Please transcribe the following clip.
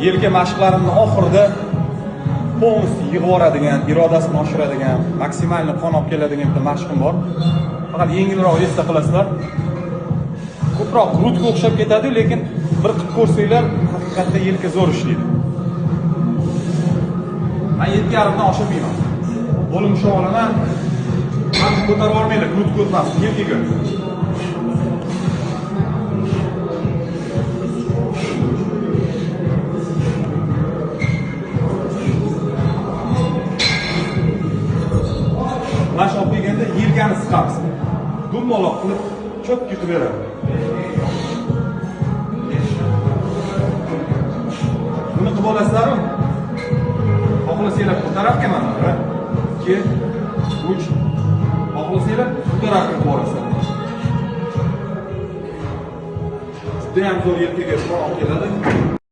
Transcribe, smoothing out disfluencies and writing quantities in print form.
yelka mashqlarimning oxirida polностью yig'ib yuboradigan, irodasini oshiradigan, maksimalni qon olib keladigan bitta mashqim bor. Faqat yengilroq esda qilasizlar. Ko'proq grudga o'xshab ketadi, lekin bir qilib ko'rsanglar, haqiqatda yelka zo'r ishlaydi. Men 7,5 dan oshirmayman. Qo'lim shu olaman. Men ko'tarib olmaylar, grud ko'tmasin, yelkaga. Lash olib kelganda yelkani siqamiz. Dumaloq qilib cho'p yutib beradi. Buni qilib olasizlarmi? Xohlasanglar bu tarafga mana 1, 2, 3. Xohlasanglar bu tarafga qilib olasizlar. Juda ham zo'r yelkaga olib keladi.